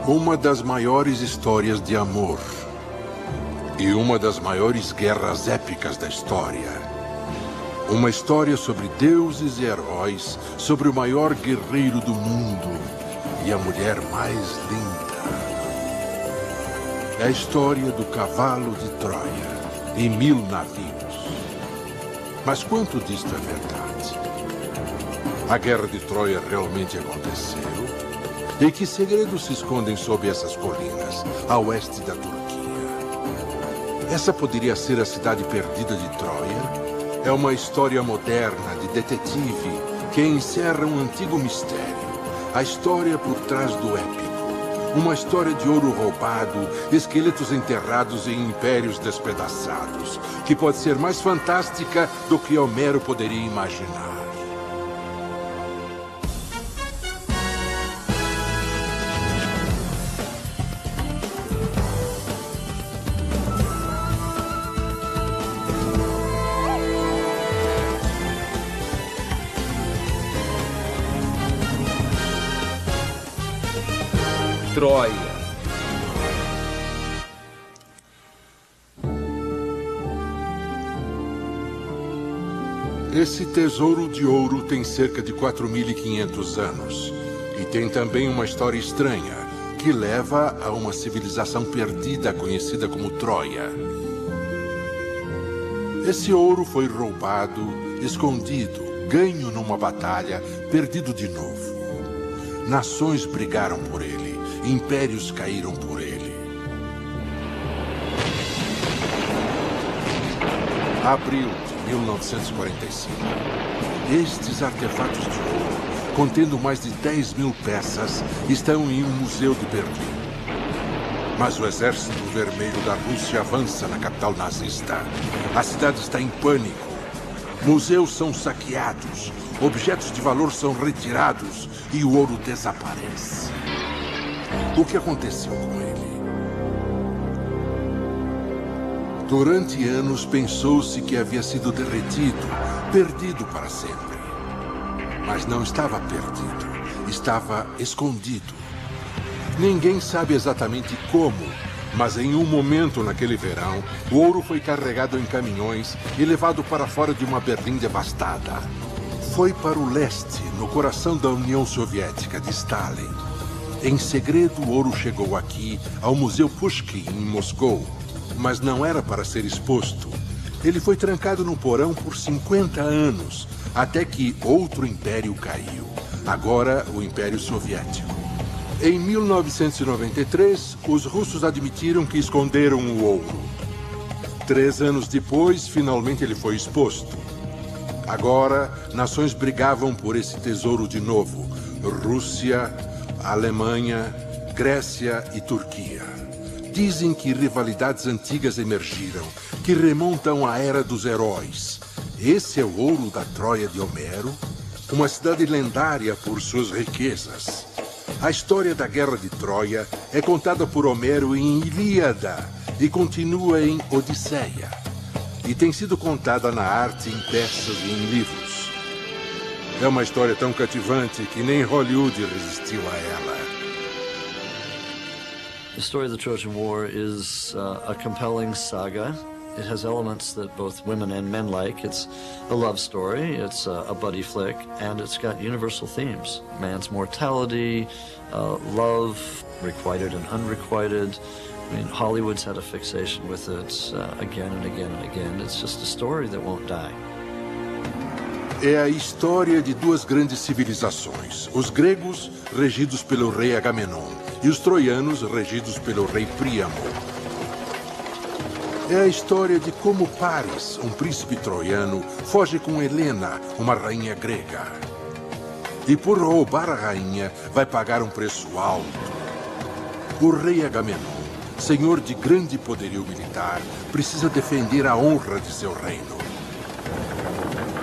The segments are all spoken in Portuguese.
Uma das maiores histórias de amor. E uma das maiores guerras épicas da história. Uma história sobre deuses e heróis, sobre o maior guerreiro do mundo e a mulher mais linda. É a história do cavalo de Troia e 1000 navios. Mas quanto disto é verdade? A guerra de Troia realmente aconteceu? E que segredos se escondem sob essas colinas, a oeste da Turquia? Essa poderia ser a cidade perdida de Troia? É uma história moderna de detetive que encerra um antigo mistério. A história por trás do épico. Uma história de ouro roubado, esqueletos enterrados e impérios despedaçados, que pode ser mais fantástica do que Homero poderia imaginar. Troia. Esse tesouro de ouro tem cerca de 4.500 anos. E tem também uma história estranha, que leva a uma civilização perdida conhecida como Troia. Esse ouro foi roubado, escondido, ganho numa batalha, perdido de novo. Nações brigaram por ele, impérios caíram por ele. Abril de 1945. Estes artefatos de ouro, contendo mais de 10.000 peças, estão em um museu de Berlim. Mas o Exército Vermelho da Rússia avança na capital nazista. A cidade está em pânico. Museus são saqueados, objetos de valor são retirados e o ouro desaparece. O que aconteceu com ele? Durante anos pensou-se que havia sido derretido, perdido para sempre. Mas não estava perdido, estava escondido. Ninguém sabe exatamente como, mas em um momento naquele verão, o ouro foi carregado em caminhões e levado para fora de uma Berlim devastada. Foi para o leste, no coração da União Soviética de Stalin. Em segredo, o ouro chegou aqui, ao Museu Pushkin, em Moscou. Mas não era para ser exposto. Ele foi trancado no porão por 50 anos, até que outro império caiu. Agora, o Império Soviético. Em 1993, os russos admitiram que esconderam o ouro. 3 anos depois, finalmente ele foi exposto. Agora, nações brigavam por esse tesouro de novo. Rússia, Alemanha, Grécia e Turquia. Dizem que rivalidades antigas emergiram, que remontam à Era dos Heróis. Esse é o ouro da Troia de Homero, uma cidade lendária por suas riquezas. A história da Guerra de Troia é contada por Homero em Ilíada e continua em Odisseia. E tem sido contada na arte, em peças e em livros. É uma história tão cativante que nem Hollywood resistiu a ela. The story of the Trojan War is a compelling saga. It has elements that both women and men like. It's a love story, it's a buddy flick, and it's got universal themes. Man's mortality, love, requited and unrequited. I mean, Hollywood's had a fixation with it again and again and again. It's just a story that won't die. É a história de duas grandes civilizações. Os gregos, regidos pelo rei Agamenon, e os troianos, regidos pelo rei Príamo. É a história de como Paris, um príncipe troiano, foge com Helena, uma rainha grega. E por roubar a rainha, vai pagar um preço alto. O rei Agamenon, senhor de grande poderio militar, precisa defender a honra de seu reino.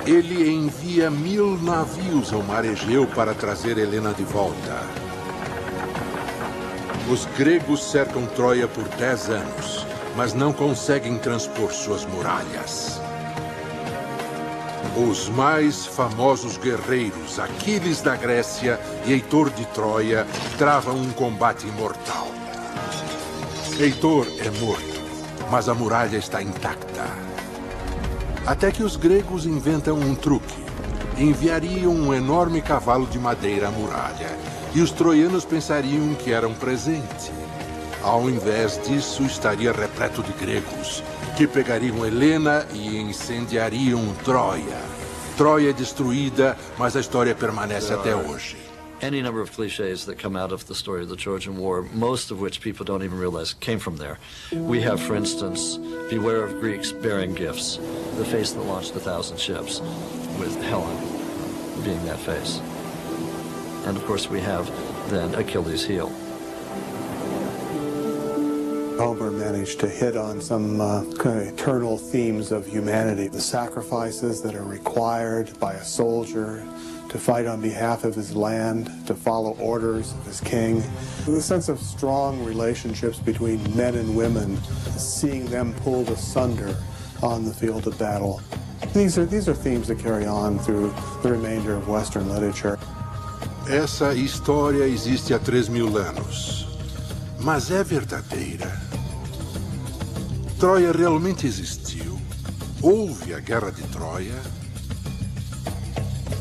Ele envia 1000 navios ao mar Egeu para trazer Helena de volta. Os gregos cercam Troia por 10 anos, mas não conseguem transpor suas muralhas. Os mais famosos guerreiros, Aquiles da Grécia e Heitor de Troia, travam um combate imortal. Heitor é morto, mas a muralha está intacta. Até que os gregos inventam um truque. Enviariam um enorme cavalo de madeira à muralha, e os troianos pensariam que era um presente. Ao invés disso, estaria repleto de gregos, que pegariam Helena e incendiariam Troia. Troia é destruída, mas a história permanece até hoje. Any number of cliches that come out of the story of the Trojan War, most of which people don't even realize came from there. We have, for instance, beware of Greeks bearing gifts, the face that launched 1,000 ships, with Helen being that face. And of course we have then Achilles' heel. Homer managed to hit on some kind of eternal themes of humanity, the sacrifices that are required by a soldier to fight on behalf of his land, to follow orders of his king. The sense of strong relationships between men and women, seeing them pulled asunder on the field of battle. These are themes that carry on through the remainder of Western literature. Essa história existe há 3.000 anos, mas é verdadeira. Troia realmente existiu? Houve a Guerra de Troia?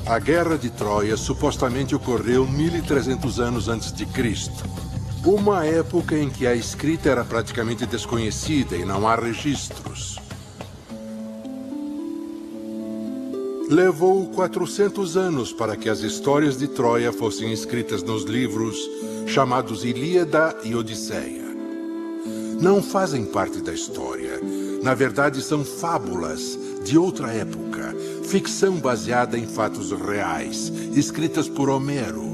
A Guerra de Troia supostamente ocorreu 1.300 anos antes de Cristo, uma época em que a escrita era praticamente desconhecida e não há registros. Levou 400 anos para que as histórias de Troia fossem escritas nos livros chamados Ilíada e Odisseia. Não fazem parte da história. Na verdade, são fábulas de outra época, ficção baseada em fatos reais, escritas por Homero.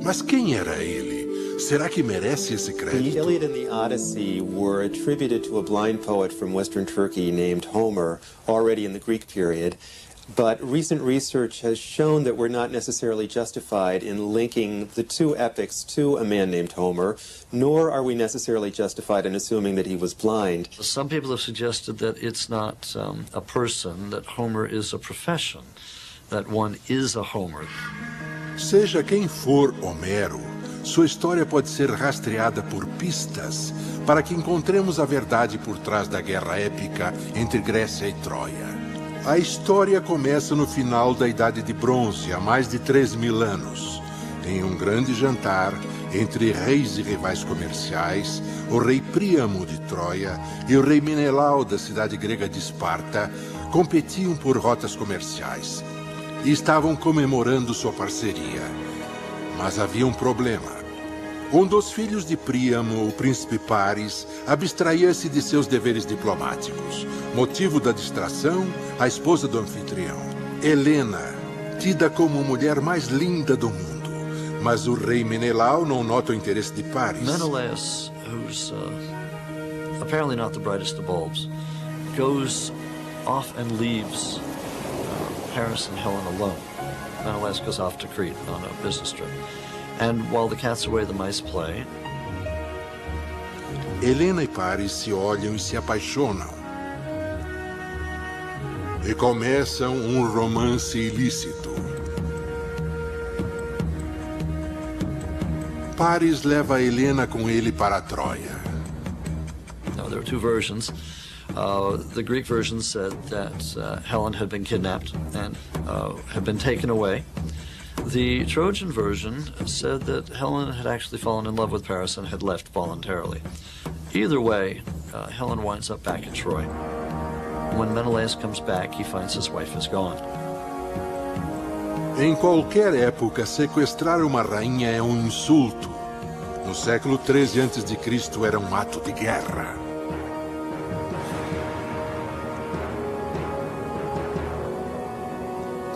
Mas quem era ele? Será que merece esse crédito? The Iliad and the Odyssey were attributed to a blind poet from Western Turkey named Homer, already in the Greek period. But recent research has shown that we're not necessarily justified in linking the two epics to a man named Homer, nor are we necessarily justified in assuming that he was blind. Some people have suggested that it's not a person, that Homer is a profession, that one is a Homer. Seja quem for Homero, sua história pode ser rastreada por pistas para que encontremos a verdade por trás da guerra épica entre Grécia e Troia. A história começa no final da Idade de Bronze, há mais de 3.000 anos. Em um grande jantar entre reis e rivais comerciais, o rei Príamo de Troia e o rei Menelau da cidade grega de Esparta competiam por rotas comerciais e estavam comemorando sua parceria. Mas havia um problema. Um dos filhos de Príamo, o príncipe Paris, abstraía-se de seus deveres diplomáticos. Motivo da distração, a esposa do anfitrião, Helena, tida como a mulher mais linda do mundo. Mas o rei Menelau não nota o interesse de Paris. Menelaus, who's apparently not the brightest of bulbs, goes off and leaves Paris and Helen alone. Menelaus goes off to Crete on a business trip. And while the cat's away, the mice play. Helena e Paris se olham e se apaixonam. E começam um romance ilícito. Paris leva Helena com ele para Troia. Now, there are two versions. The Greek version said that Helen had been kidnapped and had been taken away. The Trojan version said that Helen had actually fallen in love with Paris and had left voluntarily. Either way, Helen winds up back in Troy. When Menelaus comes back, he finds his wife is gone. Em qualquer época, sequestrar uma rainha é um insulto. No século 13 a.C. era um ato de guerra.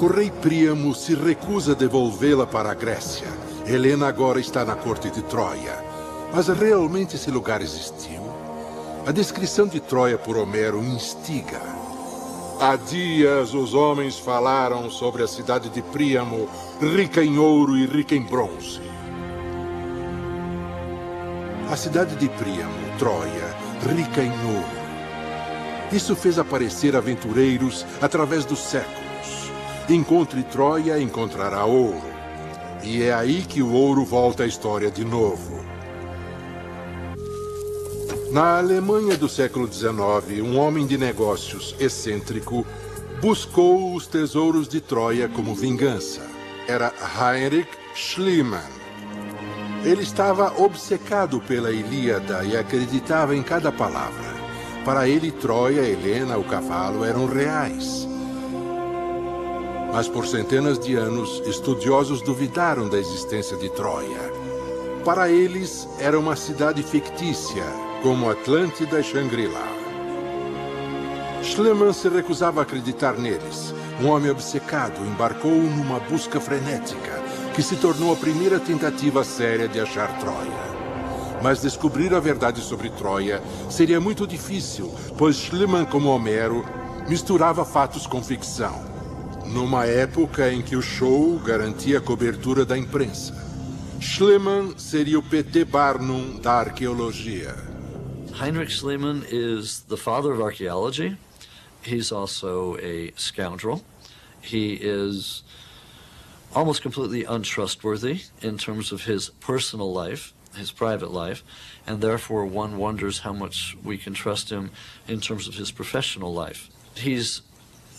O rei Príamo se recusa a devolvê-la para a Grécia. Helena agora está na corte de Troia. Mas realmente esse lugar existiu? A descrição de Troia por Homero instiga. Há dias os homens falaram sobre a cidade de Príamo, rica em ouro e rica em bronze. A cidade de Príamo, Troia, rica em ouro. Isso fez aparecer aventureiros através dos séculos. Encontre Troia, encontrará ouro. E é aí que o ouro volta à história de novo. Na Alemanha do século XIX, um homem de negócios excêntrico buscou os tesouros de Troia como vingança. Era Heinrich Schliemann. Ele estava obcecado pela Ilíada e acreditava em cada palavra. Para ele, Troia, Helena, o cavalo eram reais. Mas por centenas de anos, estudiosos duvidaram da existência de Troia. Para eles, era uma cidade fictícia, como Atlântida e Shangri-La. Schliemann se recusava a acreditar neles. Um homem obcecado embarcou numa busca frenética, que se tornou a primeira tentativa séria de achar Troia. Mas descobrir a verdade sobre Troia seria muito difícil, pois Schliemann, como Homero, misturava fatos com ficção. Numa época em que o show garantia a cobertura da imprensa. Schliemann seria o P.T. Barnum da arqueologia. Heinrich Schliemann is the father of archaeology. He's also a scoundrel. He is almost completely untrustworthy in terms of his personal life, his private life, and therefore one wonders how much we can trust him in terms of his professional life. He's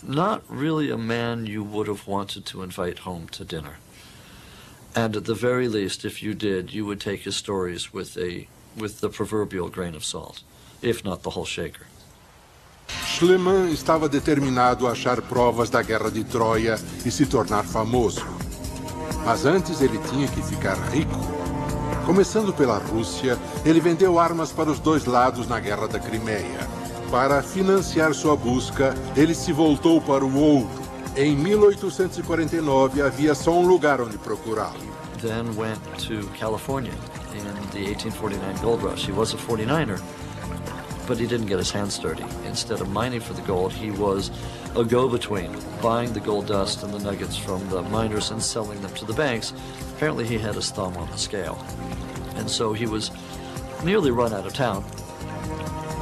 not really a man you would have wanted to invite home to dinner. And at the very least, if you did, you would take his stories with the proverbial grain of salt, if not the whole shaker. Schliemann estava determinado a achar provas da Guerra de Troia e se tornar famoso. Mas antes ele tinha que ficar rico. Começando pela Rússia, ele vendeu armas para os dois lados na Guerra da Crimeia. Para financiar sua busca, ele se voltou para o ouro. Em 1849, havia só um lugar onde procurá-lo. Then went to California in the 1849 gold rush. He was a 49er, but he didn't get his hands dirty. Instead of mining for the gold, he was a go-between, buying the gold dust and the nuggets from the miners and selling them to the banks. Apparently he had his thumb on the scale. And so he was nearly run out of town.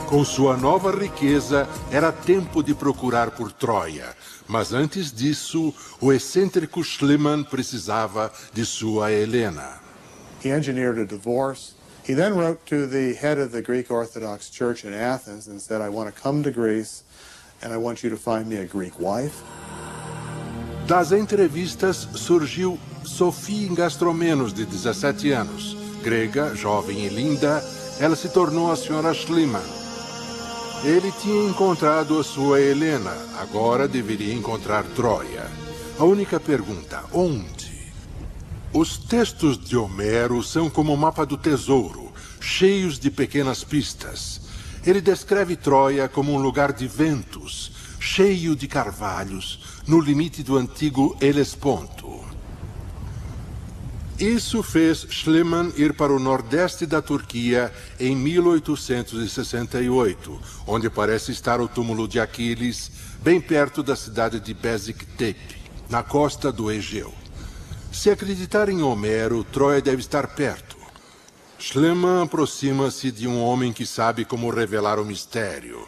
Com sua nova riqueza, era tempo de procurar por Troia. Mas antes disso, o excêntrico Schliemann precisava de sua Helena. He engineered a divorce. He then wrote to the head of the Greek Orthodox Church in Athens and said, I want to come to Greece and I want you to find me a Greek wife. Das entrevistas surgiu Sofia Gastromenos, de 17 anos. Grega, jovem e linda, ela se tornou a senhora Schliemann. Ele tinha encontrado a sua Helena, agora deveria encontrar Troia. A única pergunta, onde? Os textos de Homero são como o mapa do tesouro, cheios de pequenas pistas. Ele descreve Troia como um lugar de ventos, cheio de carvalhos, no limite do antigo Helesponto. Isso fez Schliemann ir para o nordeste da Turquia em 1868, onde parece estar o túmulo de Aquiles, bem perto da cidade de Beziktepe, na costa do Egeu. Se acreditar em Homero, Troia deve estar perto. Schliemann aproxima-se de um homem que sabe como revelar o mistério.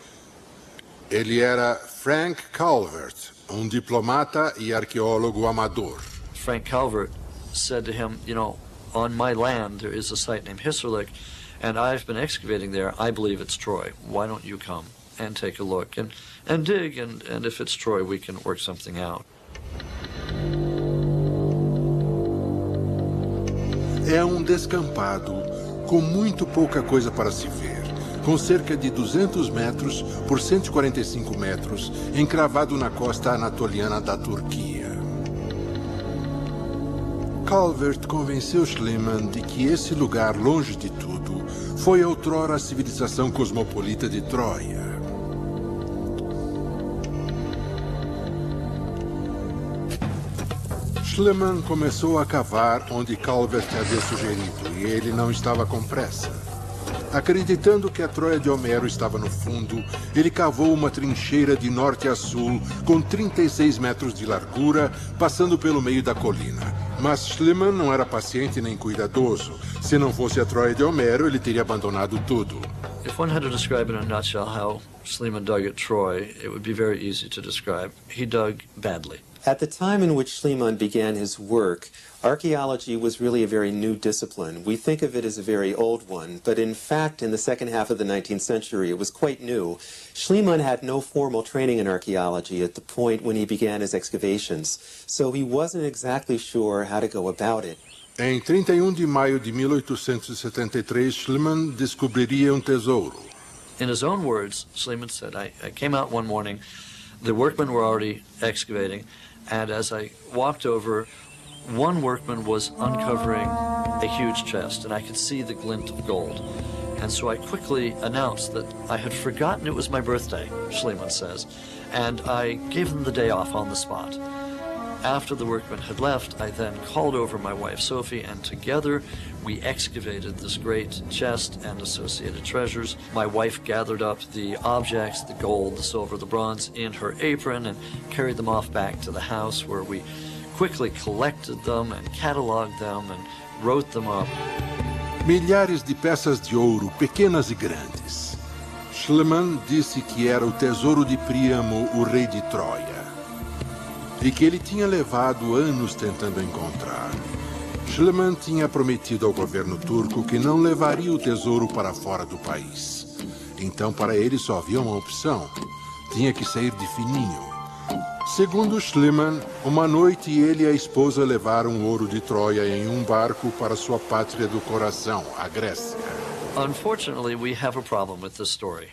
Ele era Frank Calvert, um diplomata e arqueólogo amador. Frank Calvert said to him, you know, on my land there is a site named Hissarlik, and I've been excavating there. I believe it's Troy. Why don't you come and take a look and dig, and if it's Troy, we can work something out. É um descampado com muito pouca coisa para se ver, com cerca de 200 metros por 145 metros, encravado na costa anatoliana da Turquia. Calvert convenceu Schliemann de que esse lugar, longe de tudo, foi outrora a civilização cosmopolita de Troia. Schliemann começou a cavar onde Calvert havia sugerido, e ele não estava com pressa. Acreditando que a Troia de Homero estava no fundo, ele cavou uma trincheira de norte a sul, com 36 metros de largura, passando pelo meio da colina. Mas Schliemann não era paciente nem cuidadoso. Se não fosse a Troia de Homero, ele teria abandonado tudo. If one had to describe in a nutshell how Schliemann dug at Troy, it would be very easy to describe. He dug badly. At the time in which Schliemann began his work, archaeology was really a very new discipline. We think of it as a very old one, but in fact, in the second half of the 19th century, it was quite new. Schliemann had no formal training in archaeology at the point when he began his excavations, so he wasn't exactly sure how to go about it. Em 31 de maio de 1873, Schliemann descobriria tesouro. In his own words, Schliemann said, I came out one morning, the workmen were already excavating, and as I walked over, one workman was uncovering a huge chest, and I could see the glint of gold. And so I quickly announced that I had forgotten it was my birthday, Schliemann says, and I gave them the day off on the spot. After the workmen had left, I then called over my wife Sophie, and together we excavated this great chest and associated treasures. My wife gathered up the objects, the gold, the silver, the bronze, in her apron and carried them off back to the house, where we quickly collected them and cataloged them and wrote them up. Milhares de peças de ouro, pequenas e grandes. Schliemann disse que era o tesouro de Príamo, o rei de Troia, e que ele tinha levado anos tentando encontrar. Schliemann tinha prometido ao governo turco que não levaria o tesouro para fora do país. Então, para ele só havia uma opção. Tinha que sair de fininho. Segundo Schliemann, uma noite ele e a esposa levaram o ouro de Troia em barco para sua pátria do coração, a Grécia. Unfortunately, we have a problem with this story.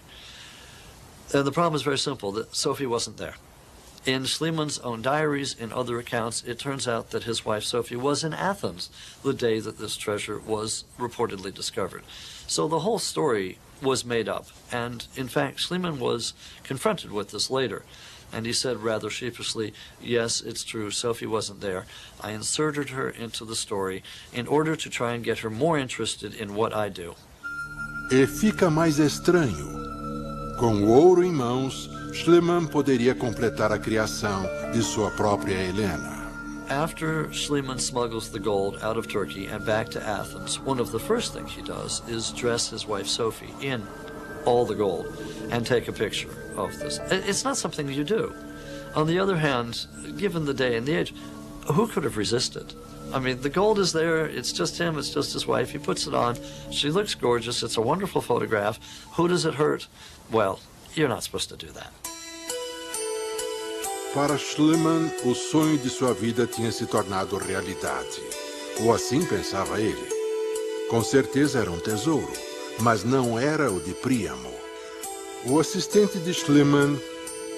And the problem is very simple, that Sophie wasn't there. In Schliemann's own diaries, in other accounts, it turns out that his wife Sophie was in Athens the day that this treasure was reportedly discovered. So the whole story was made up, and in fact Schliemann was confronted with this later, and he said rather sheepishly, yes, it's true, Sophie wasn't there. I inserted her into the story in order to try and get her more interested in what I do. E fica mais estranho. Com o ouro em mãos, Schliemann poderia completar a criação de sua própria Helena. After Schliemann smuggles the gold out of Turkey and back to Athens, one of the first things he does is dress his wife Sophie in all the gold and take a picture of this. It's not something you do. On the other hand, given the day and the age, who could have resisted? I mean, the gold is there, it's just him, it's just his wife, he puts it on, she looks gorgeous, it's a wonderful photograph. Who does it hurt? Well, you're not supposed to do that. Para Schliemann, o sonho de sua vida tinha se tornado realidade. Ou assim pensava ele. Com certeza era tesouro, mas não era o de Príamo. O assistente de Schliemann,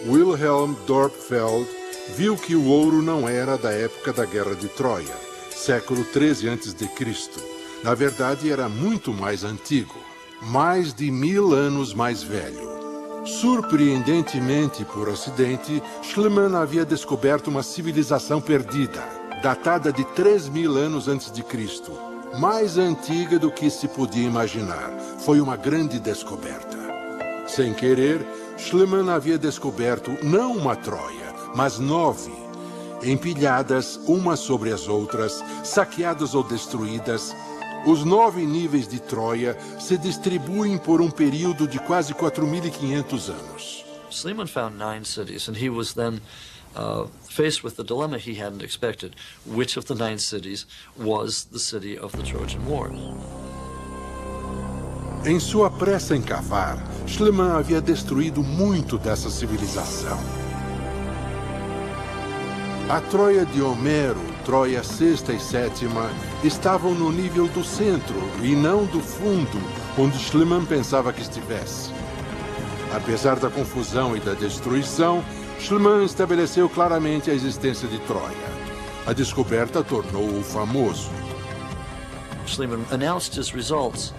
Wilhelm Dorpfeld, viu que o ouro não era da época da Guerra de Troia, século 13 a.C. Na verdade, era muito mais antigo, mais de 1000 anos mais velho. Surpreendentemente, por acidente, Schliemann havia descoberto uma civilização perdida, datada de 3000 anos antes de Cristo, mais antiga do que se podia imaginar. Foi uma grande descoberta. Sem querer, Schliemann havia descoberto não uma Troia, mas 9, empilhadas umas sobre as outras, saqueadas ou destruídas. Os 9 níveis de Troia se distribuem por período de quase 4.500 anos. Schliemann found 9 cities, and he was then faced with the dilemma he hadn't expected. Which of the 9 cities was the city of the Trojan War? Em sua pressa em cavar, Schliemann havia destruído muito dessa civilização. A Troia de Homero, Troia sexta e sétima, estavam no nível do centro e não do fundo, onde Schliemann pensava que estivesse. Apesar da confusão e da destruição, Schliemann estabeleceu claramente a existência de Troia. A descoberta tornou-o famoso. Schliemann announced his results,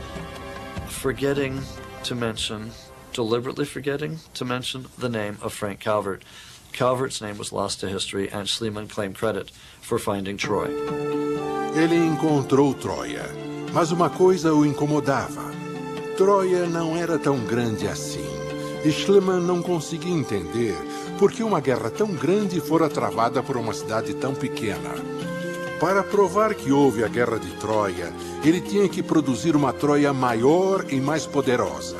deliberately forgetting to mention the name of Frank Calvert. Calvert's name was lost to history, and Schliemann claimed credit for finding Troy. Ele encontrou Troia, mas uma coisa o incomodava. Troia não era tão grande assim, e Schliemann não conseguia entender por que uma guerra tão grande fora travada por uma cidade tão pequena. Para provar que houve a Guerra de Troia, ele tinha que produzir uma Troia maior e mais poderosa.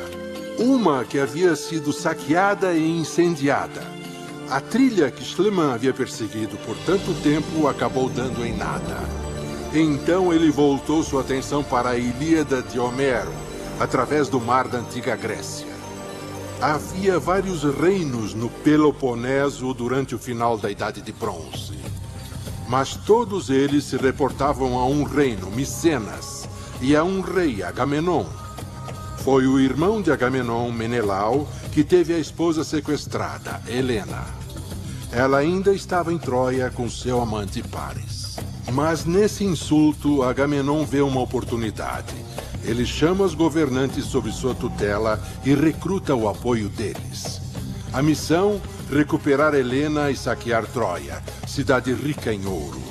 Uma que havia sido saqueada e incendiada. A trilha que Schliemann havia perseguido por tanto tempo acabou dando em nada. Então ele voltou sua atenção para a Ilíada de Homero, através do mar da antiga Grécia. Havia vários reinos no Peloponeso durante o final da Idade de Bronze. Mas todos eles se reportavam a um reino, Micenas, e a um rei, Agamenon. Foi o irmão de Agamenon, Menelau, que teve a esposa sequestrada, Helena. Ela ainda estava em Troia com seu amante Paris. Mas nesse insulto, Agamenon vê uma oportunidade. Ele chama os governantes sob sua tutela e recruta o apoio deles. A missão: recuperar Helena e saquear Troia, cidade rica em ouro.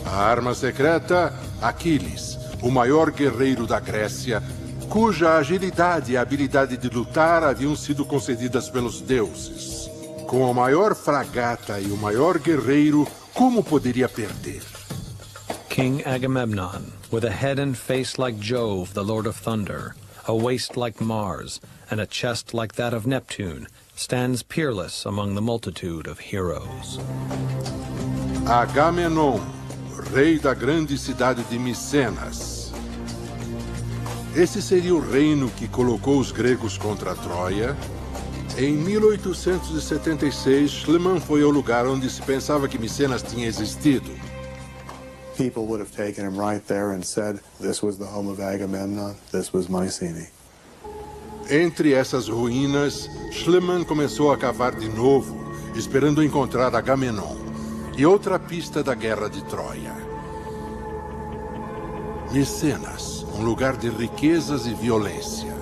A arma secreta: Aquiles, o maior guerreiro da Grécia, cuja agilidade e habilidade de lutar haviam sido concedidas pelos deuses. Com a maior fragata e o maior guerreiro, como poderia perder? King Agamemnon, with a head and face like Jove, the Lord of Thunder, a waist like Mars, and a chest like that of Neptune, stands peerless among the multitude of heroes. Agamenon, rei da grande cidade de Micenas. Esse seria o reino que colocou os gregos contra Troia. Em 1876, Schliemann foi ao lugar onde se pensava que Micenas tinha existido. People would have taken him right there and said, this was the home of Agamemnon, this was Mycenae. Entre essas ruínas, Schliemann começou a cavar de novo, esperando encontrar Agamenon e outra pista da guerra de Troia. Micenas, um lugar de riquezas e violência.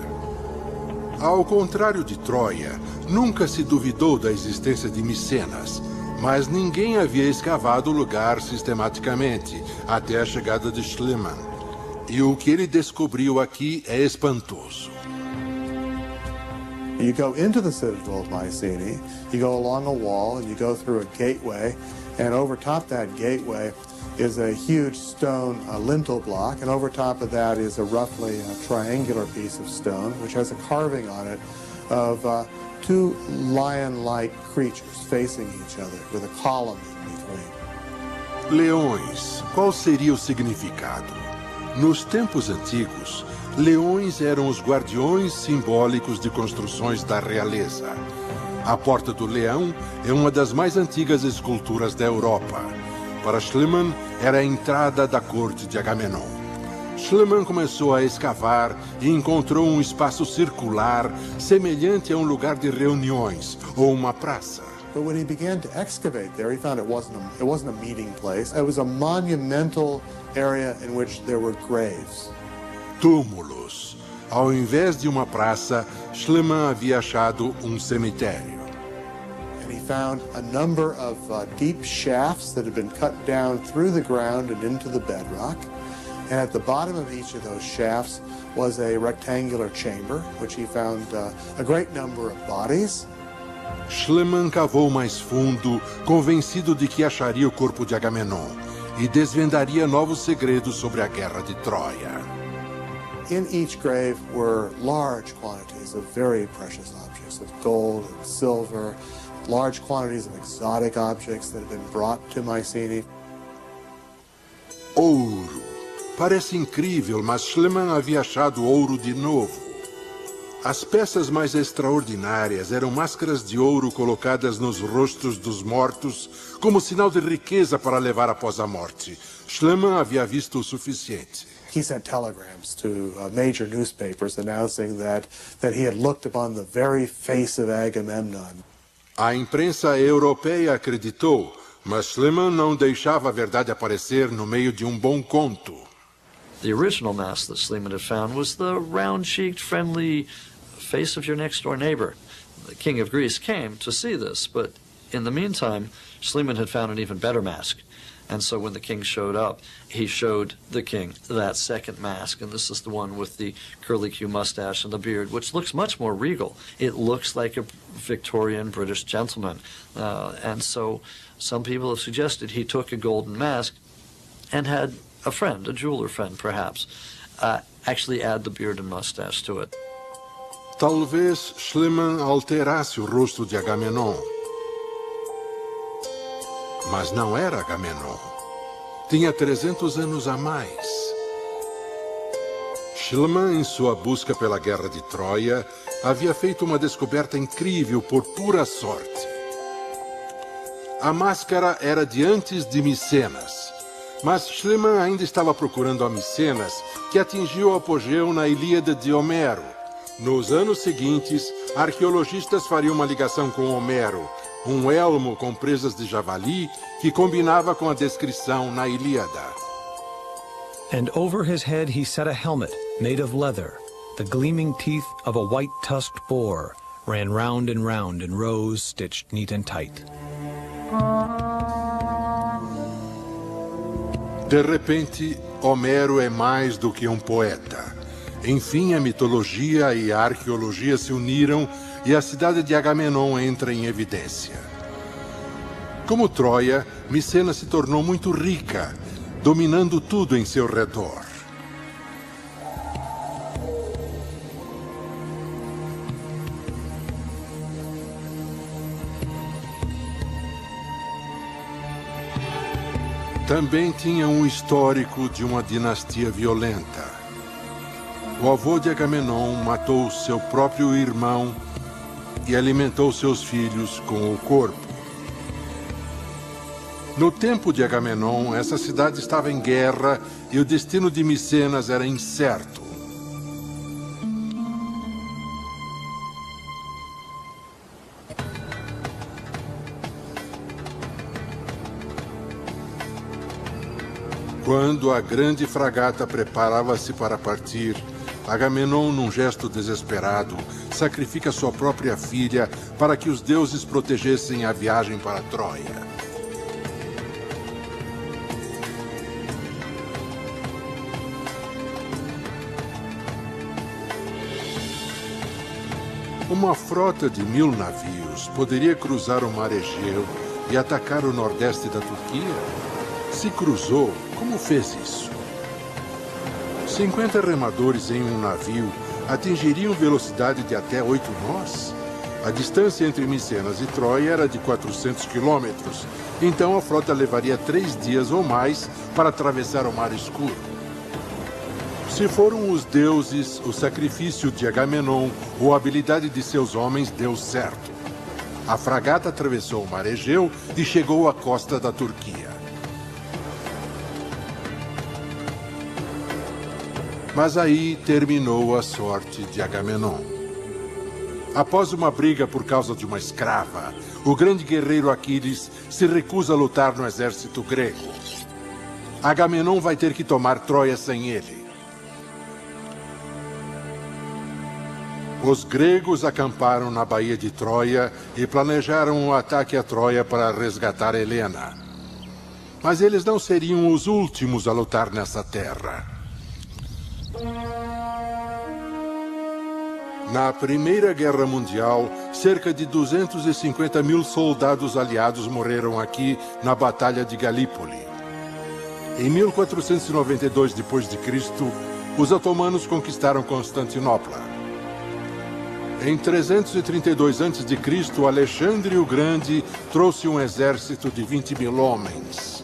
Ao contrário de Troia, nunca se duvidou da existência de Micenas, mas ninguém havia escavado o lugar sistematicamente, até a chegada de Schliemann. E o que ele descobriu aqui é espantoso. You go into the citadel of Mycenae, you go along a wall, and you go through a gateway, and over top that gateway is a huge stone lintel block, and over top of that is a roughly triangular piece of stone, which has a carving on it of two lion-like creatures facing each other with a column in between. Leões. Qual seria o significado? Nos tempos antigos, leões eram os guardiões simbólicos de construções da realeza. A Porta do Leão é uma das mais antigas esculturas da Europa. Para Schliemann, era a entrada da corte de Agamenon. Schliemann começou a escavar e encontrou um espaço circular semelhante a um lugar de reuniões ou uma praça. But when he began to excavate there, he found it wasn't a meeting place. It was a monumental area in which there were graves. Túmulos. Ao invés de uma praça, Schliemann havia achado um cemitério. And he found a number of deep shafts that had been cut down through the ground and into the bedrock. And at the bottom of each of those shafts was a rectangular chamber, which he found a great number of bodies. Schliemann cavou mais fundo, convencido de que acharia o corpo de Agamenon e desvendaria novos segredos sobre a guerra de Troia. In each grave were large quantities of very precious objects, of gold and silver, large quantities of exotic objects that had been brought to Mycenae. Ouro. Parece incrível, mas Schliemann havia achado ouro de novo. As peças mais extraordinárias eram máscaras de ouro colocadas nos rostos dos mortos como sinal de riqueza para levar após a morte. Schliemann havia visto o suficiente. He sent telegrams to major newspapers announcing that he had looked upon the very face of Agamemnon. A imprensa europeia acreditou, mas Schliemann não deixava a verdade aparecer no meio de um bom conto. The original mask that Schliemann had found was the round-cheeked, friendly face of your next-door neighbor. The king of Greece came to see this, but in the meantime, Schliemann had found an even better mask. And so when the king showed up, he showed the king that second mask, and this is the one with the curly-Q mustache and the beard, which looks much more regal. It looks like a Victorian British gentleman. And so some people have suggested he took a golden mask and had a friend, a jeweler friend perhaps, actually add the beard and mustache to it. Talvez Schliemann alterasse o rosto de Agamenon. Mas não era Agamenon. Tinha 300 anos a mais. Schliemann, em sua busca pela Guerra de Troia, havia feito uma descoberta incrível por pura sorte. A máscara era de antes de Micenas, mas Schliemann ainda estava procurando a Micenas, que atingiu o apogeu na Ilíada de Homero. Nos anos seguintes, arqueologistas fariam uma ligação com Homero, um elmo com presas de javali que combinava com a descrição na Ilíada. And over his head he set a helmet made of leather. The gleaming teeth of a white-tusked boar ran round and round in rows stitched neat and tight. De repente, Homero é mais do que um poeta. Enfim, a mitologia e a arqueologia se uniram e a cidade de Agamenon entra em evidência. Como Troia, Micenas se tornou muito rica, dominando tudo em seu redor. Também tinha um histórico de uma dinastia violenta. O avô de Agamenon matou seu próprio irmão e alimentou seus filhos com o corpo. No tempo de Agamenon, essa cidade estava em guerra e o destino de Micenas era incerto. Quando a grande fragata preparava-se para partir, Agamenon, num gesto desesperado, sacrifica sua própria filha para que os deuses protegessem a viagem para Troia. Uma frota de 1000 navios poderia cruzar o Mar Egeu e atacar o nordeste da Turquia? Se cruzou, como fez isso? 50 remadores em um navio atingiriam velocidade de até 8 nós? A distância entre Micenas e Troia era de 400 quilômetros, então a frota levaria 3 dias ou mais para atravessar o Mar Escuro. Se foram os deuses, o sacrifício de Agamenon ou a habilidade de seus homens deu certo. A fragata atravessou o Mar Egeu e chegou à costa da Turquia. Mas aí terminou a sorte de Agamenon. Após uma briga por causa de uma escrava, o grande guerreiro Aquiles se recusa a lutar no exército grego. Agamenon vai ter que tomar Troia sem ele. Os gregos acamparam na Baía de Troia e planejaram um ataque a Troia para resgatar Helena. Mas eles não seriam os últimos a lutar nessa terra. Na Primeira Guerra Mundial, cerca de 250 mil soldados aliados morreram aqui na Batalha de Galípoli. Em 1492 d.C., os otomanos conquistaram Constantinopla. Em 332 a.C., Alexandre o Grande trouxe um exército de 20 mil homens.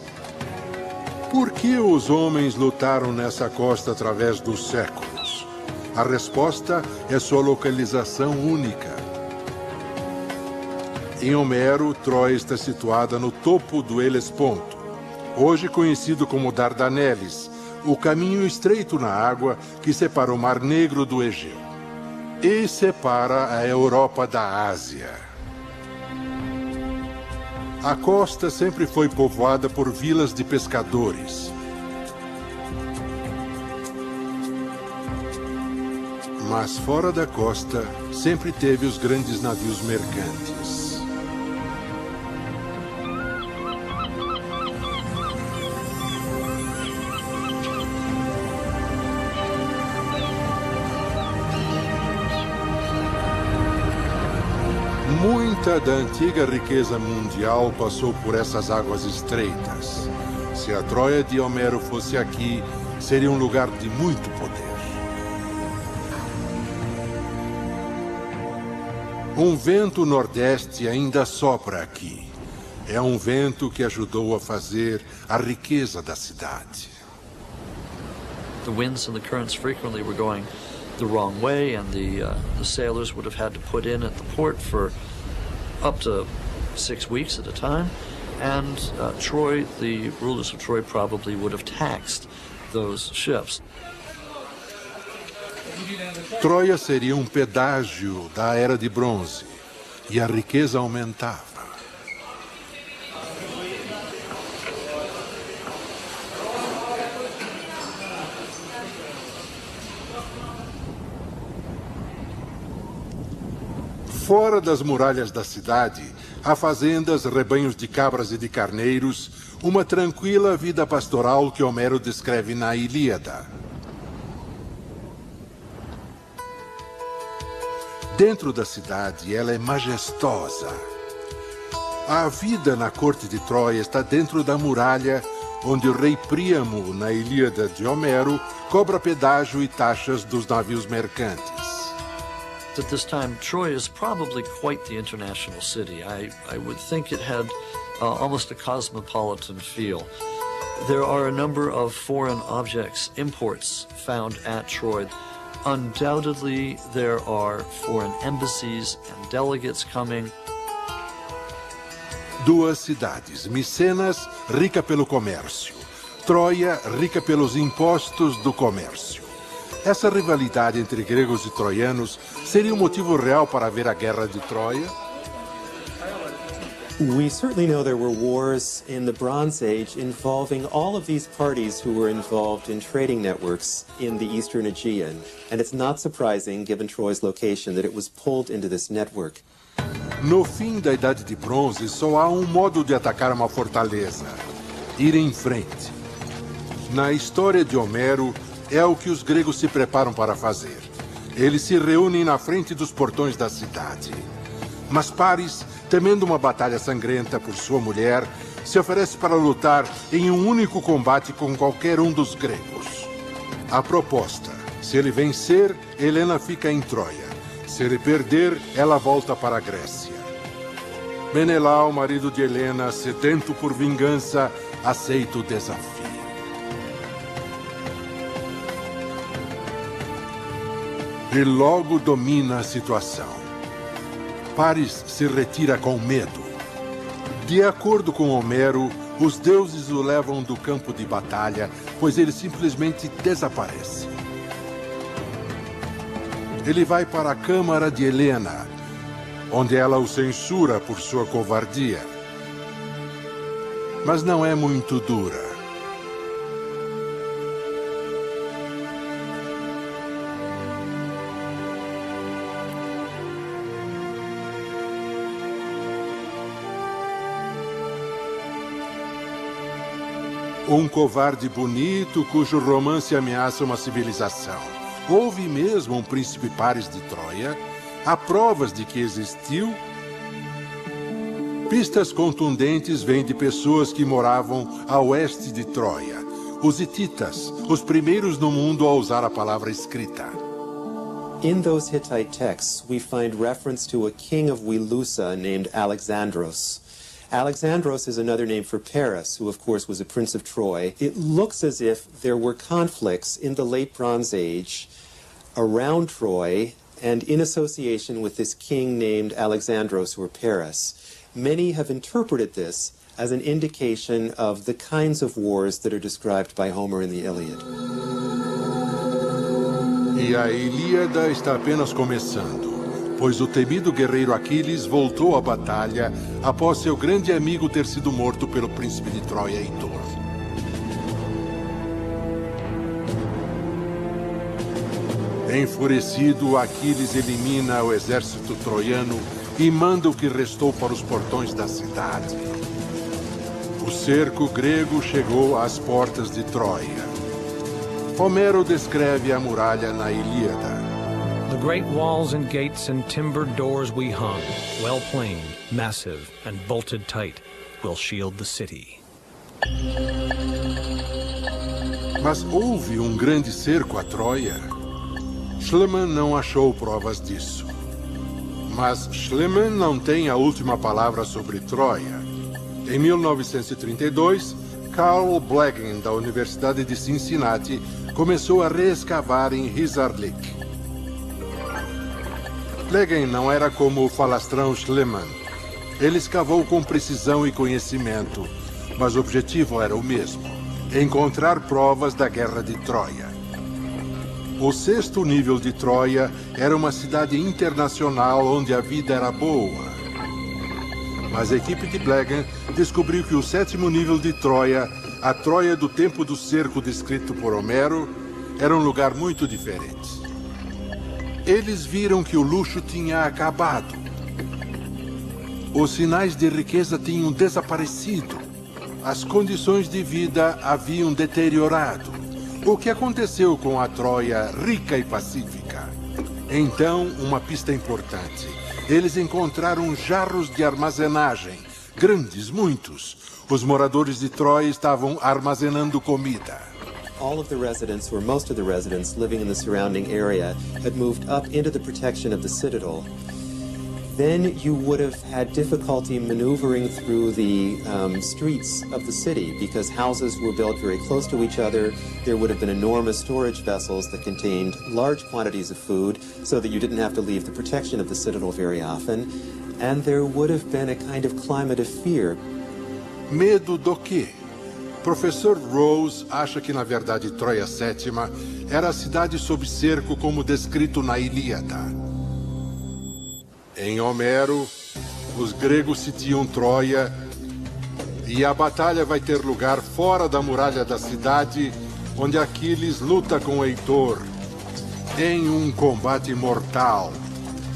Por que os homens lutaram nessa costa através dos séculos? A resposta é sua localização única. Em Homero, Troia está situada no topo do Helesponto, hoje conhecido como Dardaneles, o caminho estreito na água que separa o Mar Negro do Egeu e separa a Europa da Ásia. A costa sempre foi povoada por vilas de pescadores. Mas fora da costa, sempre teve os grandes navios mercantes. Muita da antiga riqueza mundial passou por essas águas estreitas. Se a Troia de Homero fosse aqui, seria um lugar de muito poder. Um vento nordeste ainda sopra aqui. É um vento que ajudou a fazer a riqueza da cidade. The winds and the currents frequently were going the wrong way, and the sailors would have had to put in at the port for up to 6 weeks at a time. And Troy, the rulers of Troy, probably would have taxed those ships. Troia seria um pedágio da Era de Bronze, e a riqueza aumentava. Fora das muralhas da cidade, há fazendas, rebanhos de cabras e de carneiros, uma tranquila vida pastoral que Homero descreve na Ilíada. Dentro da cidade, ela é majestosa. A vida na corte de Troia está dentro da muralha, onde o rei Príamo, na Ilíada de Homero, cobra pedágio e taxas dos navios mercantes. At this time, Troy is probably quite the international city. I would think it had almost a cosmopolitan feel. There are a number of foreign objects, imports, found at Troy. Undoubtedly, there are foreign embassies and delegates coming. Duas cidades, Micenas, rica pelo comércio. Troia, rica pelos impostos do comércio. Essa rivalidade entre gregos e troianos seria um motivo real para haver a Guerra de Troia? We certainly know there were wars in the Bronze Age involving all of these parties who were involved in trading networks in the Eastern Aegean. And it's not surprising, given Troy's location, that it was pulled into this network. No fim da Idade de Bronze, só há um modo de atacar uma fortaleza: ir em frente. Na história de Homero, é o que os gregos se preparam para fazer. Eles se reúnem na frente dos portões da cidade. Mas Paris, temendo uma batalha sangrenta por sua mulher, se oferece para lutar em um único combate com qualquer um dos gregos. A proposta: se ele vencer, Helena fica em Troia. Se ele perder, ela volta para a Grécia. Menelau, marido de Helena, sedento por vingança, aceita o desafio. E logo domina a situação. Paris se retira com medo. De acordo com Homero, os deuses o levam do campo de batalha, pois ele simplesmente desaparece. Ele vai para a câmara de Helena, onde ela o censura por sua covardia. Mas não é muito dura. Um covarde bonito cujo romance ameaça uma civilização. Houve mesmo um príncipe Paris de Troia? Há provas de que existiu? Pistas contundentes vêm de pessoas que moravam a oeste de Troia. Os hititas, os primeiros no mundo a usar a palavra escrita. In those Hittite texts, we find reference to a king of Wilusa named Alexandros. Alexandros is another name for Paris, who of course was a prince of Troy. It looks as if there were conflicts in the late Bronze Age around Troy and in association with this king named Alexandros or Paris. Many have interpreted this as an indication of the kinds of wars that are described by Homer in the Iliad. E a Ilíada está apenas começando, pois o temido guerreiro Aquiles voltou à batalha após seu grande amigo ter sido morto pelo príncipe de Troia, Heitor. Enfurecido, Aquiles elimina o exército troiano e manda o que restou para os portões da cidade. O cerco grego chegou às portas de Troia. Homero descreve a muralha na Ilíada. The great walls and gates and timbered doors we hung, well planed, massive, and bolted tight, will shield the city. Mas houve um grande cerco a Troia? Schliemann não achou provas disso. Mas Schliemann não tem a última palavra sobre Troia. Em 1932, Carl Blegen, da Universidade de Cincinnati, começou a reescavar em Hisarlik. Blegen não era como o falastrão Schliemann. Ele escavou com precisão e conhecimento, mas o objetivo era o mesmo: encontrar provas da Guerra de Troia. O 6º nível de Troia era uma cidade internacional onde a vida era boa. Mas a equipe de Blegen descobriu que o 7º nível de Troia, a Troia do tempo do cerco descrito por Homero, era um lugar muito diferente. Eles viram que o luxo tinha acabado. Os sinais de riqueza tinham desaparecido. As condições de vida haviam deteriorado. O que aconteceu com a Troia rica e pacífica? Então, uma pista importante. Eles encontraram jarros de armazenagem, grandes, muitos. Os moradores de Troia estavam armazenando comida. All of the residents, or most of the residents living in the surrounding area, had moved up into the protection of the citadel. Then you would have had difficulty maneuvering through the streets of the city because houses were built very close to each other. There would have been enormous storage vessels that contained large quantities of food so that you didn't have to leave the protection of the citadel very often. And there would have been a kind of climate of fear. Medo do quê? Professor Rose acha que, na verdade, Troia Sétima era a cidade sob cerco como descrito na Ilíada. Em Homero, os gregos sitiam Troia e a batalha vai ter lugar fora da muralha da cidade, onde Aquiles luta com Heitor em um combate mortal,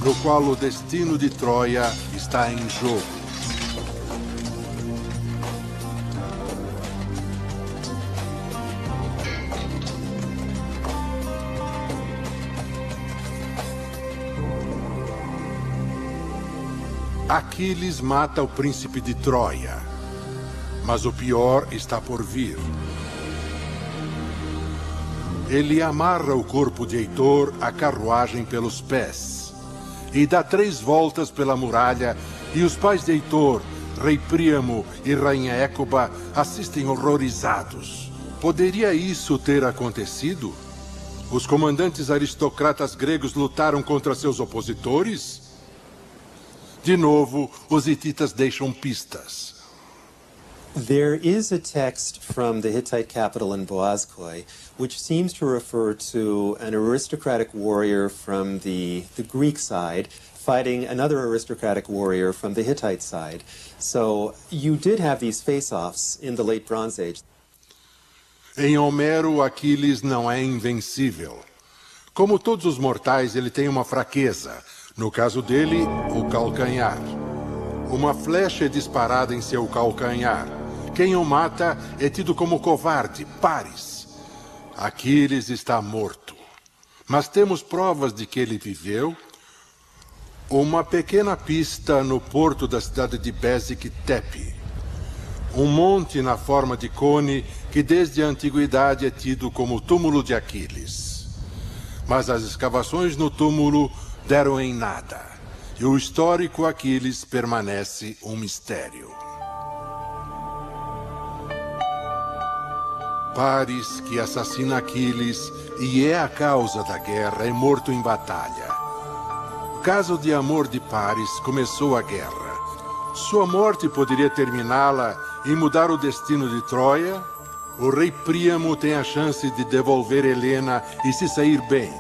no qual o destino de Troia está em jogo. Aquiles mata o príncipe de Troia, mas o pior está por vir. Ele amarra o corpo de Heitor à carruagem pelos pés e dá 3 voltas pela muralha, e os pais de Heitor, rei Príamo e rainha Écoba, assistem horrorizados. Poderia isso ter acontecido? Os comandantes aristocratas gregos lutaram contra seus opositores? De novo, os hititas deixam pistas. There is a text from the Hittite capital in Boazkoi which seems to refer to an aristocratic warrior from the Greek side fighting another aristocratic warrior from the Hittite side. So you did have these face-offs in the late Bronze Age. Em Homero, Aquiles não é invencível. Como todos os mortais, ele tem uma fraqueza. No caso dele, o calcanhar. Uma flecha é disparada em seu calcanhar. Quem o mata é tido como covarde, Paris. Aquiles está morto. Mas temos provas de que ele viveu. Uma pequena pista no porto da cidade de Bezik Tepe. Um monte na forma de cone que desde a antiguidade é tido como o túmulo de Aquiles. Mas as escavações no túmulo deram em nada, e o histórico Aquiles permanece um mistério. Paris, que assassina Aquiles e é a causa da guerra, é morto em batalha. O caso de amor de Paris começou a guerra. Sua morte poderia terminá-la e mudar o destino de Troia? O rei Príamo tem a chance de devolver Helena e se sair bem.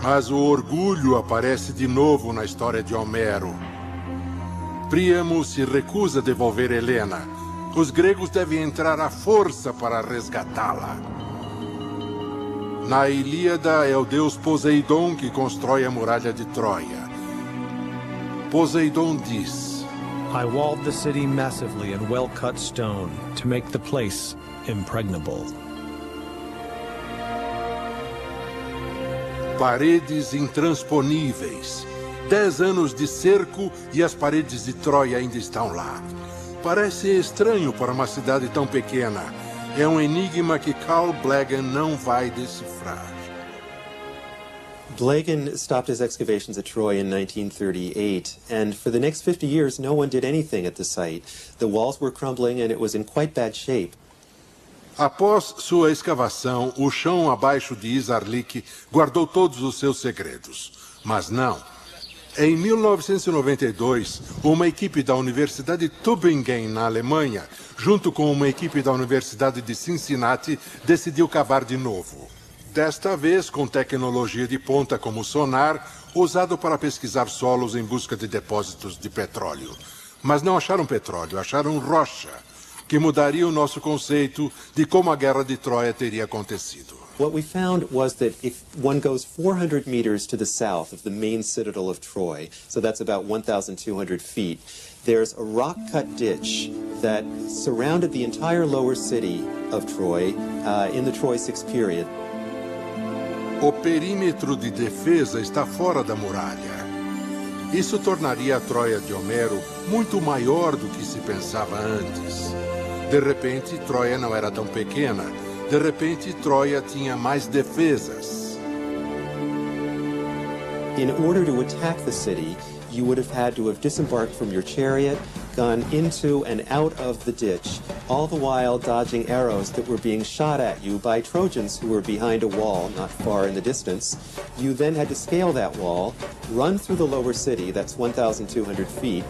Mas o orgulho aparece de novo na história de Homero. Príamo se recusa a devolver Helena. Os gregos devem entrar à força para resgatá-la. Na Ilíada é o deus Poseidon que constrói a muralha de Troia. Poseidon diz: I walled the city massively in well-cut stone to make the place impregnable. Paredes intransponíveis. 10 anos de cerco e as paredes de Troia ainda estão lá. Parece estranho para uma cidade tão pequena. É um enigma que Carl Blegen não vai decifrar. Blegen stopped his excavations at Troy in 1938, and for the next 50 years, no one did anything at the site. The walls were crumbling, and it was in quite bad shape. Após sua escavação, o chão abaixo de Isarlik guardou todos os seus segredos. Mas não. Em 1992, uma equipe da Universidade Tübingen, na Alemanha, junto com uma equipe da Universidade de Cincinnati, decidiu cavar de novo. Desta vez com tecnologia de ponta como sonar, usado para pesquisar solos em busca de depósitos de petróleo. Mas não acharam petróleo, acharam rocha, que mudaria o nosso conceito de como a Guerra de Troia teria acontecido. What we found was that if one goes 400 meters to the south of the main citadel of Troy, so that's about 1,200 feet, there's a rock-cut ditch that surrounded the entire lower city of Troy in the Troy VI period. O perímetro de defesa está fora da muralha. Isso tornaria a Troia de Homero muito maior do que se pensava antes. De repente, Troia não era tão pequena. De repente, Troia tinha mais defesas. In order to attack the city, you would have had to have disembarked from your chariot, gone into and out of the ditch, all the while dodging arrows that were being shot at you by Trojans who were behind a wall not far in the distance. You then had to scale that wall, run through the lower city, that's 1,200 feet,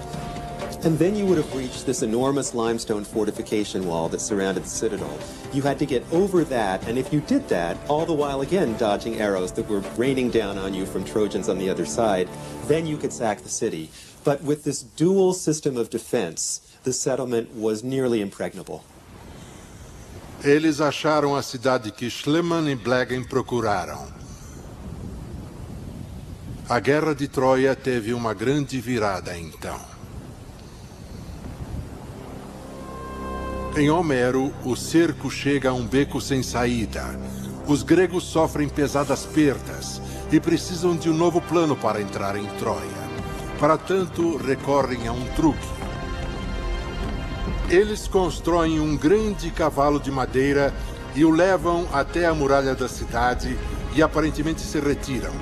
and then you would have reached this enormous limestone fortification wall that surrounded the citadel. You had to get over that, and if you did that, all the while again dodging arrows that were raining down on you from Trojans on the other side, then you could sack the city. But with this dual system of defense, the settlement was nearly impregnable. Eles acharam a cidade que Schliemann e Blegen procuraram. A Guerra de Troia teve uma grande virada então. Em Homero, o cerco chega a um beco sem saída. Os gregos sofrem pesadas perdas e precisam de um novo plano para entrar em Troia. Para tanto, recorrem a um truque. Eles constroem um grande cavalo de madeira e o levam até a muralha da cidade e aparentemente se retiram.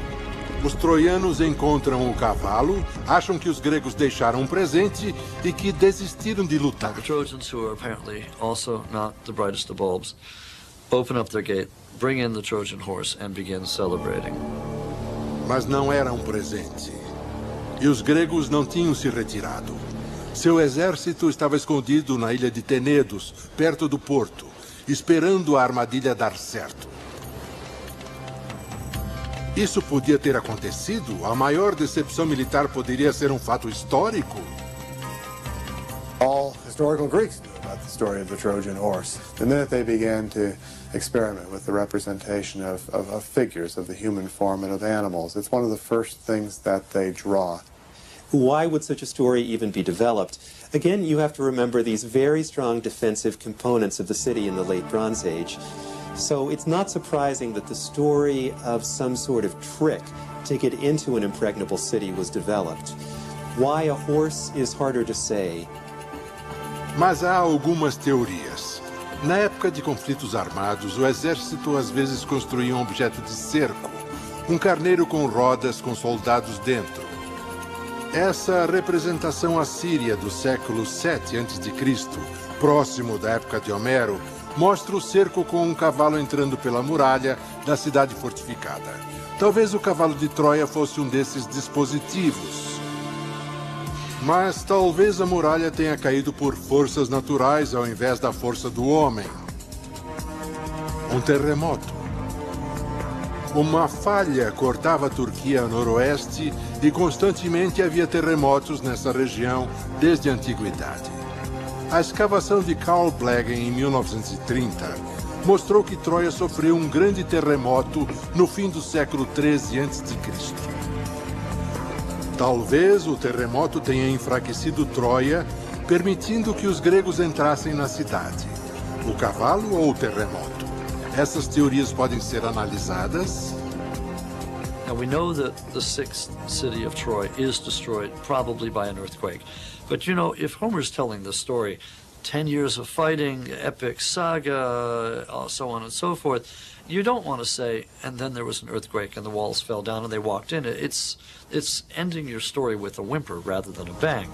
Os troianos encontram o cavalo, acham que os gregos deixaram um presente e que desistiram de lutar. The Trojans, who are apparently also not the brightest of bulbs, open up their gate, bring in the Trojan horse, and begin celebrating. Mas não era um presente. E os gregos não tinham se retirado. Seu exército estava escondido na ilha de Tenedos, perto do porto, esperando a armadilha dar certo. Isso podia ter acontecido? A maior decepção militar poderia ser um fato histórico? All historical Greeks knew about the story of the Trojan horse. The minute they began to experiment with the representation of figures of the human form and of animals, it's one of the first things that they draw. Why would such a story even be developed? Again, you have to remember these very strong defensive components of the city in the late Bronze Age. So it's not surprising that the story of some sort of trick to get into an impregnable city was developed. Why a horse is harder to say. Mas há algumas teorias. Na época de conflitos armados, o exército às vezes construía um objeto de cerco, um carneiro com rodas com soldados dentro. Essa representação assíria do século 7 a.C., próximo da época de Homero, mostra o cerco com um cavalo entrando pela muralha da cidade fortificada. Talvez o cavalo de Troia fosse um desses dispositivos. Mas talvez a muralha tenha caído por forças naturais ao invés da força do homem. Um terremoto. Uma falha cortava a Turquia a noroeste e constantemente havia terremotos nessa região desde a antiguidade. A escavação de Carl Blegen em 1930 mostrou que Troia sofreu um grande terremoto no fim do século 13 a.C. Talvez o terremoto tenha enfraquecido Troia, permitindo que os gregos entrassem na cidade. O cavalo ou o terremoto? Essas teorias podem ser analisadas. Now we know that the sixth city of Troy is destroyed, probably by an earthquake. But you know, if Homer's telling this story, 10 years of fighting, epic saga, so on and so forth, you don't want to say, and then there was an earthquake and the walls fell down and they walked in. It's ending your story with a whimper rather than a bang.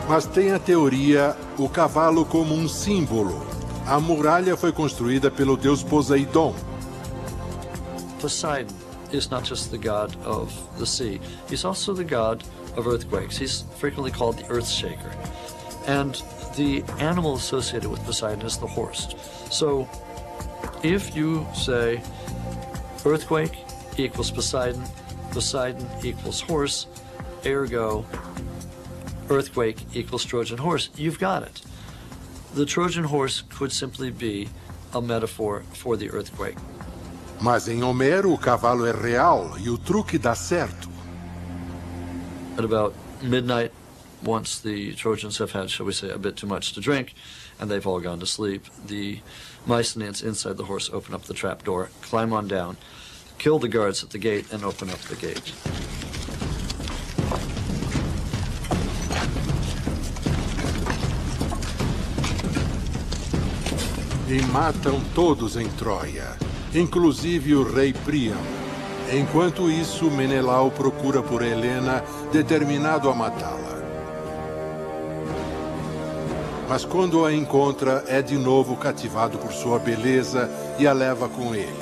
Mas tem a teoria, o cavalo como símbolo. A muralha foi construída pelo deus Poseidon. Poseidon is not just the god of the sea. He's also the god of earthquakes. He's frequently called the earth shaker. And the animal associated with Poseidon is the horse. So if you say earthquake equals Poseidon, Poseidon equals horse, ergo earthquake equals Trojan horse, you've got it. The Trojan horse could simply be a metaphor for the earthquake. Mas em Homero o cavalo é real e o truque dá certo. At about midnight, once the Trojans have had, shall we say, a bit too much to drink, and they've all gone to sleep, the Mycenaeans inside the horse open up the trap door, climb on down, kill the guards at the gate, and open up the gate. E matam todos em Troia, inclusive o rei Príamo. Enquanto isso, Menelau procura por Helena, determinado a matá-la. Mas quando a encontra, é de novo cativado por sua beleza e a leva com ele.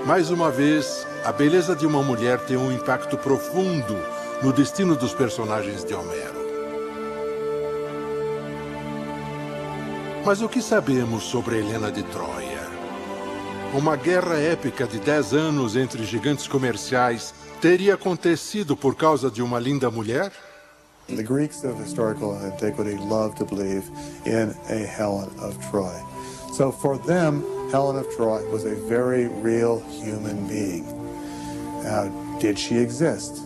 Mais uma vez, a beleza de uma mulher tem um impacto profundo no destino dos personagens de Homero. Mas o que sabemos sobre Helena de Troia? Uma guerra épica de 10 anos entre gigantes comerciais teria acontecido por causa de uma linda mulher? The Greeks of historical antiquity loved to believe in a Helen of Troy. So for them, Helen of Troy was a very real human being. Now, did she exist?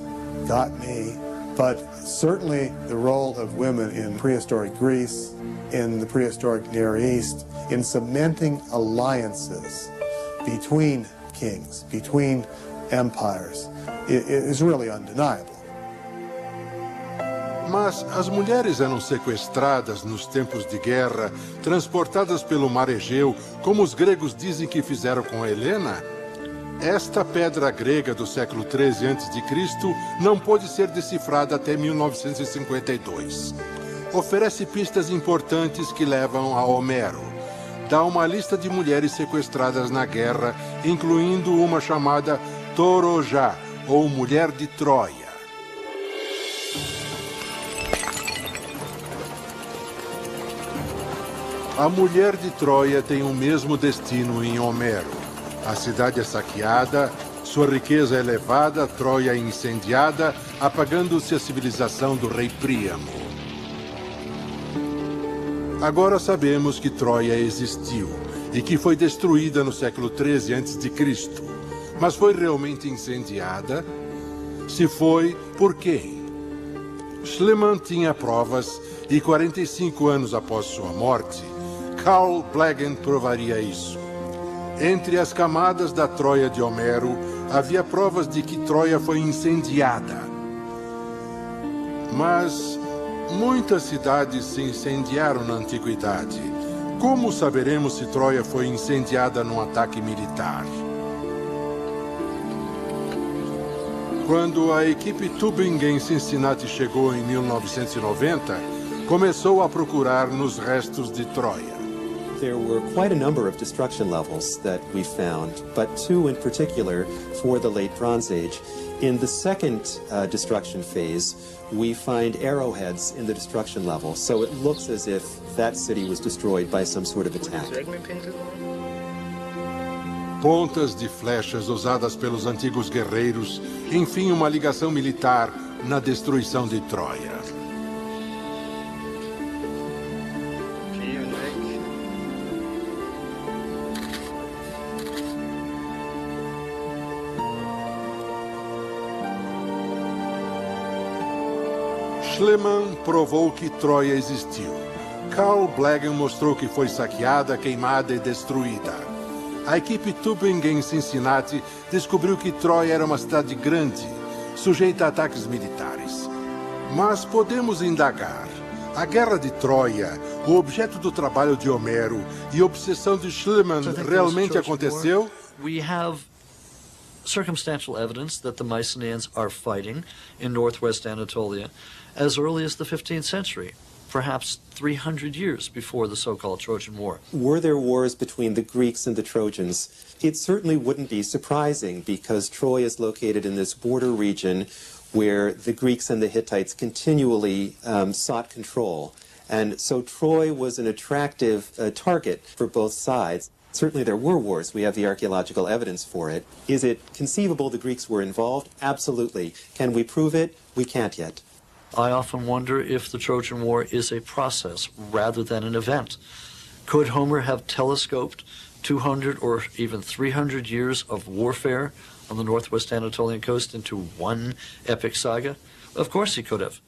Got me. But certainly the role of women in prehistoric Greece, in the prehistoric Near East, in cementing alliances between kings, between empires, is really undeniable. Mas as mulheres eram sequestradas nos tempos de guerra, transportadas pelo mar Egeu, como os gregos dizem que fizeram com Helena? Esta pedra grega do século XIII a.C. não pôde ser decifrada até 1952. Oferece pistas importantes que levam a Homero. Dá uma lista de mulheres sequestradas na guerra, incluindo uma chamada Torojá, ou Mulher de Troia. A Mulher de Troia tem o mesmo destino em Homero. A cidade é saqueada, sua riqueza é levada, Troia é incendiada, apagando-se a civilização do rei Príamo. Agora sabemos que Troia existiu e que foi destruída no século XIII a.C. Mas foi realmente incendiada? Se foi, por quem? Schliemann tinha provas e 45 anos após sua morte, Carl Blegen provaria isso. Entre as camadas da Troia de Homero, havia provas de que Troia foi incendiada. Mas muitas cidades se incendiaram na antiguidade. Como saberemos se Troia foi incendiada num ataque militar? Quando a equipe Tübingen em Cincinnati chegou em 1990, começou a procurar nos restos de Troia. There were quite a number of destruction levels that we found, but two in particular for the Late Bronze Age. In the second destruction phase, we find arrowheads in the destruction level, so it looks as if that city was destroyed by some sort of attack. Pontas de flechas usadas pelos antigos guerreiros, enfim, uma ligação militar na destruição de Troia. Schliemann provou que Troia existiu. Carl Blegen mostrou que foi saqueada, queimada e destruída. A equipe Tübingen em Cincinnati descobriu que Troia era uma cidade grande, sujeita a ataques militares. Mas podemos indagar. A Guerra de Troia, o objeto do trabalho de Homero e obsessão de Schliemann realmente aconteceu? We have circumstantial evidence that the Mycenaeans are fighting in northwest Anatolia as early as the 15th century, perhaps 300 years before the so-called Trojan War. Were there wars between the Greeks and the Trojans? It certainly wouldn't be surprising because Troy is located in this border region where the Greeks and the Hittites continually sought control. And so Troy was an attractive target for both sides. Certainly there were wars. We have the archaeological evidence for it. Is it conceivable the Greeks were involved? Absolutely. Can we prove it? We can't yet. I often wonder if the Trojan War is a process rather than an event. Could Homer have telescoped 200 or even 300 years of warfare on the northwest Anatolian coast into one epic saga? Of course he could have.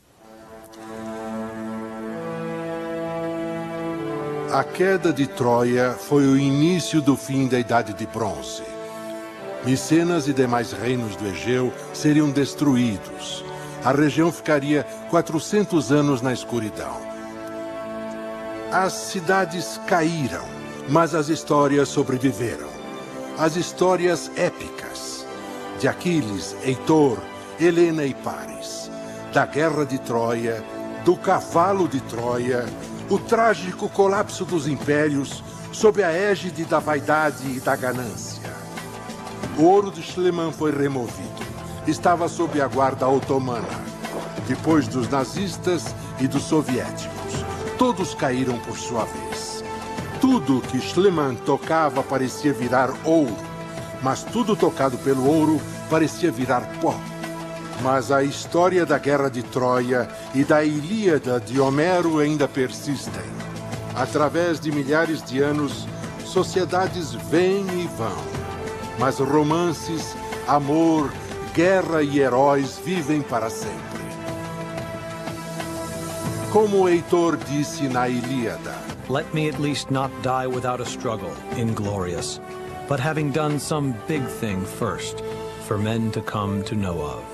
A queda de Troia foi o início do fim da Idade de Bronze. Micenas e demais reinos do Egeu seriam destruídos. A região ficaria 400 anos na escuridão. As cidades caíram, mas as histórias sobreviveram. As histórias épicas de Aquiles, Heitor, Helena e Paris, da Guerra de Troia, do Cavalo de Troia, o trágico colapso dos impérios sob a égide da vaidade e da ganância. O ouro de Schliemann foi removido. Estava sob a guarda otomana. Depois dos nazistas e dos soviéticos, todos caíram por sua vez. Tudo que Schliemann tocava parecia virar ouro, mas tudo tocado pelo ouro parecia virar pó. Mas a história da Guerra de Troia e da Ilíada de Homero ainda persistem. Através de milhares de anos, sociedades vêm e vão. Mas romances, amor, guerra e heróis vivem para sempre. Como Heitor disse na Ilíada: Let me at least not die without a struggle, inglorious, but having done some big thing first, for men to come to know of.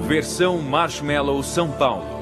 Versão Marshmallow São Paulo.